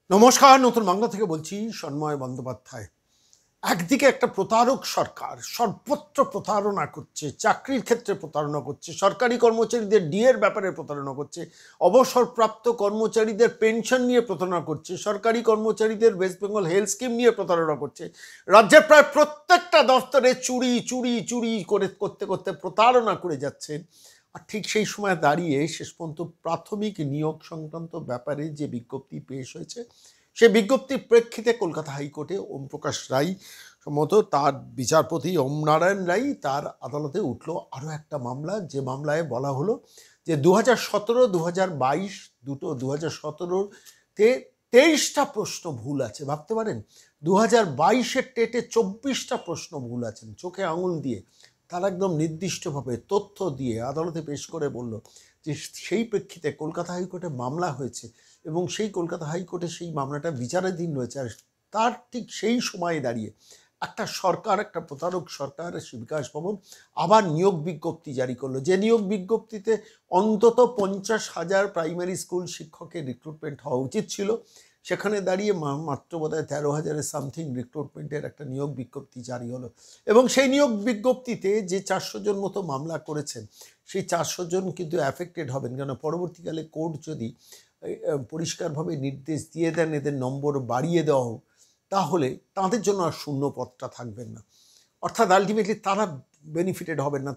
নমস্কার, নতুন বাংলা থেকে বলছি সন্ময় বন্দ্যোপাধ্যায়। একদিকে একটা প্রতারক সরকার সর্বত্র প্রতারণা করছে, চাকরির ক্ষেত্রে প্রতারণা করছে, সরকারি কর্মচারীদের ডিএর ব্যাপারে প্রতারণা করছে, অবসরপ্রাপ্ত কর্মচারীদের পেনশন নিয়ে প্রতারণা করছে, সরকারি কর্মচারীদের ওয়েস্ট বেঙ্গল হেলথ স্কিম নিয়ে প্রতারণা করছে, রাজ্যের প্রায় প্রত্যেকটা দফতরে চুরি চুরি চুরি করতে করতে প্রতারণা করে যাচ্ছে। আর ঠিক সেই সময় দাঁড়িয়ে শেষ পর্যন্ত প্রাথমিক নিয়োগ সংক্রান্ত ব্যাপারে যে বিজ্ঞপ্তি পেশ হয়েছে, সেই বিজ্ঞপ্তির প্রেক্ষিতে কলকাতা হাইকোর্টে ওম প্রকাশ রায়, সম্ভবত তার বিচারপতি ওম নারায়ণ রায়, তার আদালতে উঠল আরও একটা মামলা, যে মামলায় বলা হলো যে 2017, 2022 দুটো 2017-তে 23টা প্রশ্ন ভুল আছে। ভাবতে পারেন, 2022-এর টেটে 24টা প্রশ্ন ভুল আছেন। চোখে আঙুল দিয়ে তারা একদম নির্দিষ্টভাবে তথ্য দিয়ে আদালতে পেশ করে বলল যে সেই প্রেক্ষিতে কলকাতা হাইকোর্টে মামলা হয়েছে এবং সেই কলকাতা হাইকোর্টে সেই মামলাটা বিচারাধীন রয়েছে। আর তার ঠিক সেই সময়ে দাঁড়িয়ে একটা সরকার, একটা প্রতারক সরকার, বিকাশ ভবন আবার নিয়োগ বিজ্ঞপ্তি জারি করলো, যে নিয়োগ বিজ্ঞপ্তিতে অন্তত 50,000 প্রাইমারি স্কুল শিক্ষকের রিক্রুটমেন্ট হওয়া উচিত ছিল। সেখানে দাঁড়িয়ে মাত্র বোধহয় 13,000 সামথিং রিক্রুটমেন্টের একটা নিয়োগ বিজ্ঞপ্তি জারি হলো। এবং সেই নিয়োগ বিজ্ঞপ্তিতে যে 400 জন মতো মামলা করেছেন, সেই 400 জন কিন্তু অ্যাফেক্টেড হবেন, কেন পরবর্তীকালে কোর্ট যদি পরিষ্কারভাবে নির্দেশ দিয়ে দেন এদের নম্বর বাড়িয়ে দেওয়া হোক, তাহলে তাদের জন্য আর শূন্য পদটা থাকবেন না। অর্থাৎ আলটিমেটলি তারা বেনিফিটেড হবেন না,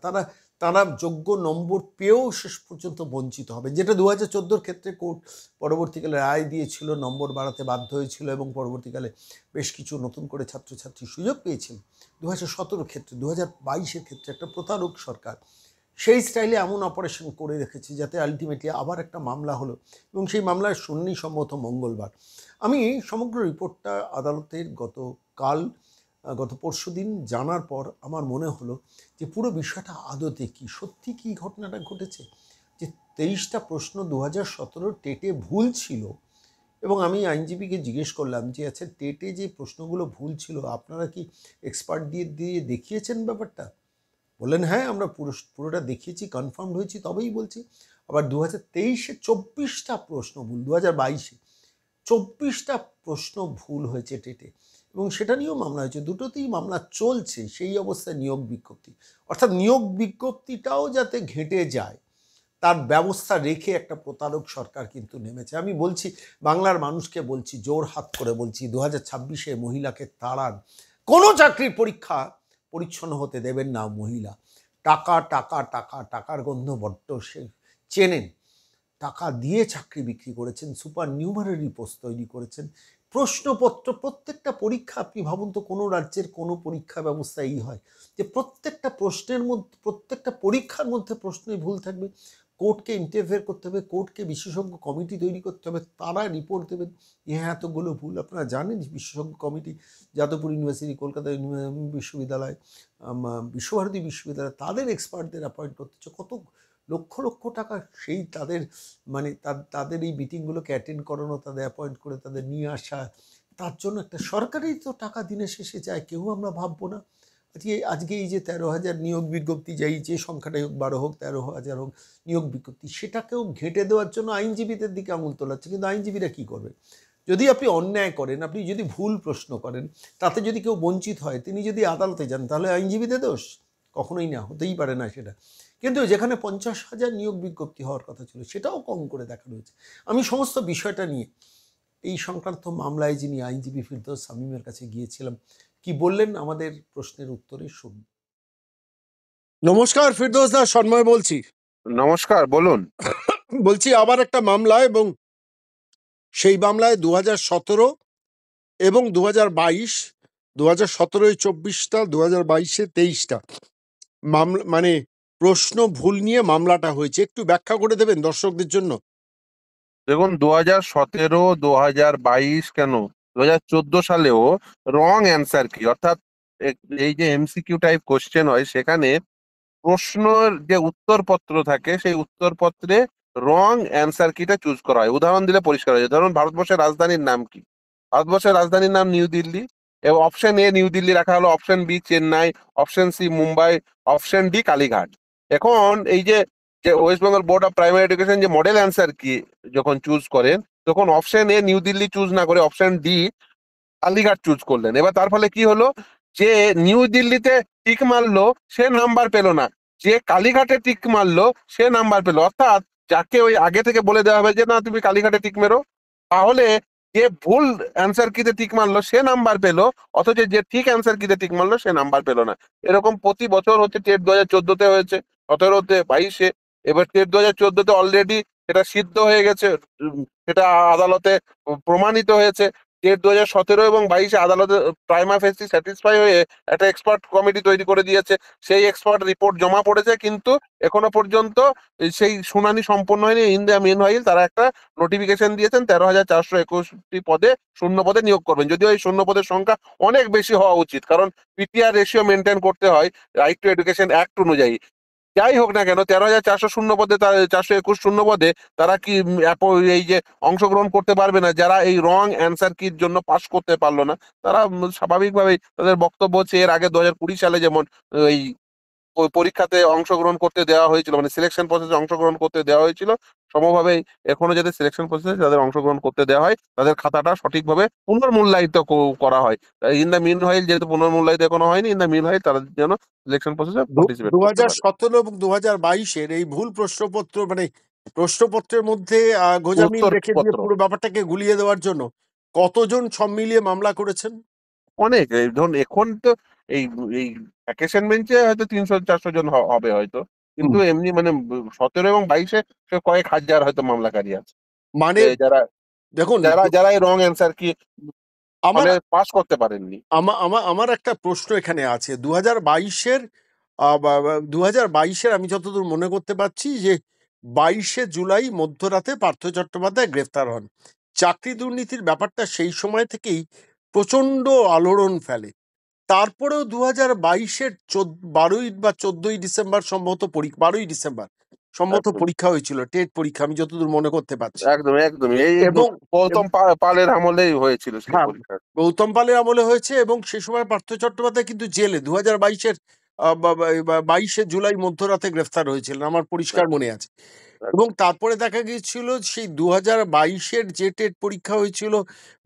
তারা যোগ্য নম্বর পেয়েও শেষ পর্যন্ত বঞ্চিত হবে, যেটা 2014-র ক্ষেত্রে কোর্ট পরবর্তীকালে রায় দিয়েছিল, নম্বর বাড়াতে বাধ্য হয়েছিল এবং পরবর্তীকালে বেশ কিছু নতুন করে ছাত্রছাত্রী সুযোগ পেয়েছিল। 2017-র ক্ষেত্রে, 2022-এর ক্ষেত্রে একটা প্রতারক সরকার সেই স্টাইলে এমন অপারেশন করে রেখেছে যাতে আলটিমেটলি আবার একটা মামলা হলো এবং সেই মামলার শুনানি সম্ভবত মঙ্গলবার। আমি সমগ্র রিপোর্টটা আদালতের গত পরশু দিন জানার পর আমার মনে হলো যে পুরো বিষয়টা আদতে কি, সত্যি কি ঘটনাটা ঘটেছে, যে 23টা প্রশ্ন 2017 টেটে ভুল ছিল। এবং আমি আইনজীবীকে জিজ্ঞেস করলাম যে আচ্ছা, টেটে যে প্রশ্নগুলো ভুল ছিল আপনারা কি এক্সপার্ট দিয়ে দেখিয়েছেন ব্যাপারটা? বললেন হ্যাঁ, আমরা পুরোটা দেখিয়েছি, কনফার্মড হয়েছি, তবেই বলছি। আবার 2023-এ 24টা প্রশ্ন ভুল, 2022-এ 24টা প্রশ্ন ভুল হয়েছে টেটে, এবং সেটা নিয়েও মামলা হয়েছে, দুটোতেই মামলা চলছে। সেই অবস্থায় নিয়োগ বিজ্ঞপ্তি, অর্থাৎ নিয়োগ বিজ্ঞপ্তিটাও যাতে ঘেঁটে যায় তার ব্যবস্থা রেখে একটা প্রতারক সরকার কিন্তু নেমেছে। আমি বলছি, বাংলার মানুষকে বলছি, জোর হাত করে বলছি, 2026-এ মহিলাকে তাড়ান, কোনো চাকরির পরীক্ষা পরিচ্ছন্ন হতে দেবেন না মহিলা। টাকা টাকা টাকা, টাকার গন্ধ বড্ড সে চেনেন। টাকা দিয়ে চাকরি বিক্রি করেছেন, সুপার নিউমারারি পোস্ট তৈরি করেছেন, প্রশ্নপত্র, প্রত্যেকটা পরীক্ষা, আপনি ভাবুন তো কোনো রাজ্যের কোনো পরীক্ষা ব্যবস্থা এই হয় যে প্রত্যেকটা প্রশ্নের মধ্যে, প্রত্যেকটা পরীক্ষার মধ্যে প্রশ্নই ভুল থাকবে। কোর্টকে ইন্টারফেয়ার করতে হবে, কোর্টকে বিশেষজ্ঞ কমিটি তৈরি করতে হবে, তারা রিপোর্ট দেবেন হ্যাঁ এতগুলো ভুল। আপনারা জানেন বিশেষজ্ঞ কমিটি, যাদবপুর ইউনিভার্সিটি, কলকাতা বিশ্ববিদ্যালয়, বিশ্বভারতী বিশ্ববিদ্যালয়, তাদের এক্সপার্টদের অ্যাপয়েন্ট করতে হচ্ছে, কত লক্ষ লক্ষ টাকা সেই তাদের, মানে তাদের এই মিটিংগুলোকে অ্যাটেন্ড করানো, তাদের অ্যাপয়েন্ট করে তাদের নিয়ে আসা, তার জন্য একটা সরকারই তো টাকা দিনের শেষে যায়, কেউ আমরা ভাববো না। আজকে এই যে 13,000 নিয়োগ বিজ্ঞপ্তি, যাই যে সংখ্যাটাই হোক, 12 হোক, 13,000 হোক নিয়োগ বিজ্ঞপ্তি, সেটাকেও ঘেঁটে দেওয়ার জন্য আইনজীবীদের দিকে আঙুল তোলাচ্ছে। কিন্তু আইনজীবীরা কী করবে? যদি আপনি অন্যায় করেন, আপনি যদি ভুল প্রশ্ন করেন, তাতে যদি কেউ বঞ্চিত হয়, তিনি যদি আদালতে যান, তাহলে আইনজীবীদের দোষ? কখনোই না, হতেই পারে না সেটা। কিন্তু যেখানে 50,000 নিয়োগ বিজ্ঞপ্তি হওয়ার কথা ছিল, সেটাও কম করে দেখানো হয়েছে। আমি সমস্ত বিষয়টা নিয়ে এই সংক্রান্ত মামলায় যিনি আইনজীবী ফিরদৌস শামীমের কাছে গিয়েছিলাম, কি বললেন আমাদের প্রশ্নের উত্তরে শুনুন। নমস্কার ফিরদৌস দা, সন্ময় বলছি। নমস্কার, বলুন। বলছি আবার একটা মামলা, এবং সেই মামলায় 2017 এবং 2022, 2017-য় 24টা, 2022-এ 23টা মামলা, মানে প্রশ্ন ভুল নিয়ে মামলাটা হয়েছে। একটু ব্যাখ্যা করে দেবেন দর্শকদের জন্য? দেখুন, 2017, 2022 কেন, 2014 সালেও রং অ্যান্সার কি, অর্থাৎ এই যে এমসিকিউ টাইপ কোশ্চেন হয়, সেখানে প্রশ্নের যে উত্তরপত্র থাকে, সেই উত্তরপত্রে রং অ্যান্সার কিটা চুজ করা হয়। উদাহরণ দিলে পরিষ্কার হয়ে যায়। ধরুন, ভারতবর্ষের রাজধানীর নাম কি? ভারতবর্ষের রাজধানীর নাম নিউ দিল্লি, এবং অপশন এ নিউ দিল্লি রাখা হলো, option B Chennai, option C Mumbai, option D Kalighat. এখন এই যে West Bengal board of primary education যে মডেল অ্যান্সার কি যখন চুজ করেন, তখন option A New Delhi choose না করে অপশন ডি আলিঘাট চুজ করলেন। এবার তার ফলে কি হলো, যে নিউ দিল্লিতে টিক মারলো সে নাম্বার পেলো না, যে কালীঘাটে টিক মারলো সে নাম্বার পেলো। অর্থাৎ যাকে ওই আগে থেকে বলে দেওয়া হবে যে না তুমি কালীঘাটে টিক মেরো, তাহলে যে ভুল অ্যান্সার কিতে টিক মারলো সে নাম্বার পেলো, অথচ যে ঠিক অ্যান্সার কিতে টিক মারলো সে নাম্বার পেলো না। এরকম প্রতি বছর হচ্ছে। টেট 2014-তে হয়েছে, 17-তে, 22-এ। এবার টেট 2014-তে অলরেডি সেটা সিদ্ধ হয়ে গেছে, সেটা আদালতে প্রমাণিত হয়েছে। টেট 2017 এবং 22-এ আদালতে প্রাইমা ফেসি স্যাটিসফাই হয়ে একটা এক্সপার্ট কমিটি তৈরি করে দিয়েছে। সেই এক্সপার্ট রিপোর্ট জমা পড়েছে, কিন্তু এখনো পর্যন্ত সেই শুনানি সম্পন্ন হয়নি। ইন দ্য মিন হোয়াইল তারা একটা নোটিফিকেশন দিয়েছেন 13,421টি পদে, শূন্য পদে নিয়োগ করবেন। যদিও এই শূন্য পদের সংখ্যা অনেক বেশি হওয়া উচিত, কারণ পিটিআর রেশিও মেনটেন করতে হয় রাইট টু এডুকেশন অ্যাক্ট অনুযায়ী। যাই হোক না কেন, 13,400 শূন্য পদে, 421 শূন্য পদে তারা কি এই যে অংশগ্রহণ করতে পারবে না? যারা এই রং অ্যান্সার কির জন্য পাশ করতে পারলো না, তারা স্বাভাবিকভাবেই তাদের বক্তব্য হচ্ছে, এর আগে 2020 সালে যেমন এই পরীক্ষাতে অংশগ্রহণ করতে দেওয়া হয়েছিল, মানে সিলেকশন প্রসেসে অংশগ্রহণ করতে দেওয়া হয়েছিল, সমভাবেই এখনো যাদের সিলেকশন প্রসেসে যাদের অংশগ্রহণ করতে দেওয়া হয়, তাদের খাতাটা সঠিকভাবে পুনর্মূল্যায়িত করা হয়। ইন দ্য মিন হোয়াইল যেহেতু পুনর্মূল্যায়িত এখনো হয়নি, ইন দ্য মিন হোয়াইল তারা যেন সিলেকশন প্রসেসে পার্টিসিপেট দু করতে হাজার পারে। সতেরো এবং 2022-এর এই ভুল প্রশ্নপত্র, মানে প্রশ্নপত্রের মধ্যে গোঁজামিল রেখে দিয়ে উত্তরপত্র পুরো ব্যাপারটাকে গুলিয়ে দেওয়ার জন্য কতজন সব মিলিয়ে মামলা করেছেন? অনেক। এই ধরুন এখন তো এই এই ভ্যাকেশন বেঞ্চে হয়তো 300-400 জন হবে হয়তো, কিন্তু হুম। এমনি মানে 17 এবং 22-এ সে কয়েক হাজার হয়তো মামলাকারী আছে, মানে যারা দেখুন, যারা যারা এই রং অ্যান্সার কি আমার ফলে পাস করতে পারেননি। আমার একটা প্রশ্ন এখানে আছে। 2022-এর 2022-এর আমি যতদূর মনে করতে পারছি যে 22শে জুলাই মধ্যরাতে পার্থ চট্টোপাধ্যায় গ্রেফতার হন। চাকরি দুর্নীতির ব্যাপারটা সেই সময় থেকেই প্রচণ্ড আলোড়ন ফেলে। তারপরেও 2022-এর 12ই বা 14ই ডিসেম্বর সম্ভবত 12ই ডিসেম্বর সম্ভবত একদম পরীক্ষা হয়েছিল, টেট পরীক্ষা, আমি যতদূর মনে করতে পারছি। একদম একদমই এই এই এবং গৌতম পালের আমলেই হয়েছিল সেই হ্যাঁ, পরীক্ষা। গৌতম পালের আমলে হয়েছে এবং সে সময় পার্থ চট্টোপাধ্যায় কিন্তু জেলে 2022-এর 22শে জুলাই মধ্যরাতে গ্রেফতার হয়েছিলেন, আমার পরিষ্কার একদম মনে আছে। এবং একদম। তারপরে দেখা গিয়েছিল সেই 2022-এর যে টেট পরীক্ষা হয়েছিল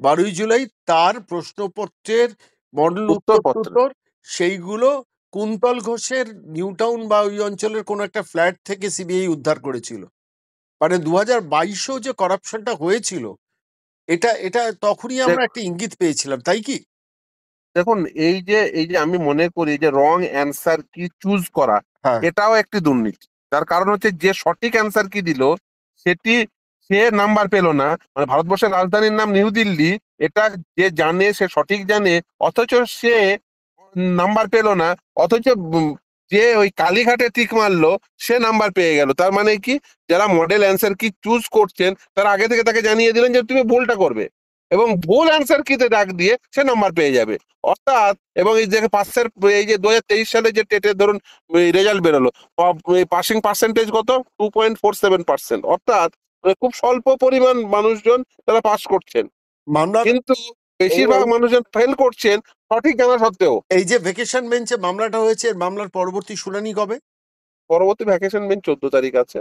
12ই জুলাই, তার প্রশ্নপত্রের মডেল উত্তর উত্তরপত্র টুত্তর সেইগুলো কুন্তল ঘোষের নিউ টাউন বা ওই অঞ্চলের কোনো একটা ফ্ল্যাট থেকে সিবিআই উদ্ধার করেছিল। মানে 2022-এও যে করাপশনটা হয়েছিল, এটা এটা তখনই আমরা একটা ইঙ্গিত পেয়েছিলাম, তাই কি? দেখুন এই যে আমি মনে করি যে রং অ্যান্সার কি চুজ করা, হ্যাঁ। এটাও একটি দুর্নীতি। তার কারণ হচ্ছে যে সঠিক অ্যান্সার কি দিল সেটি সে নাম্বার পেল না। মানে ভারতবর্ষের রাজধানীর নাম নিউ দিল্লি, এটা যে জানে সে সঠিক জানে, অথচ সে নাম্বার পেল না। অথচ যে ওই কালীঘাটে টিক মারলো সে নাম্বার পেয়ে গেল। তার মানে কি, যারা মডেল অ্যান্সার কি চুজ করছেন তারা আগে থেকে তাকে জানিয়ে দিলেন যে তুমি ভুলটা করবে, এবং ভুল অ্যান্সার কিতে ডাক দিয়ে সে নাম্বার পেয়ে যাবে। অর্থাৎ, এবং এই যে পাসের এই যে 2023 সালে যে টেটের ধরুন রেজাল্ট বেরোলো, পাসিং পার্সেন্টেজ কত, 2.47%। অর্থাৎ খুব স্বল্প পরিমাণ মানুষজন তারা পাস করছেন, মামলার কিন্তু এই বেশিরভাগ এই- মানুষজন ফেল করছেন সঠিক জানা সত্ত্বেও। এই যে ভেকেশন বেঞ্চে মামলাটা হয়েছে, এর মামলার পরবর্তী শুনানি কবে? পরবর্তী ভ্যাকেশন বেঞ্চ 14 তারিখ আছে,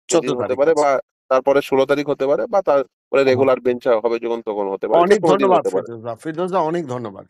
14 সেদিন হতে তারিখ পারে, আছে। বা তারপরে 16 তারিখ হতে পারে, বা তারপরে হ্যাঁ। রেগুলার বেঞ্চ হবে যখন তখন হতে পারে, যে অনেক কোনো দিন ধন্যবাদ হতে পারে। ফিরোজদা, ফিরোজদা অনেক ধন্যবাদ।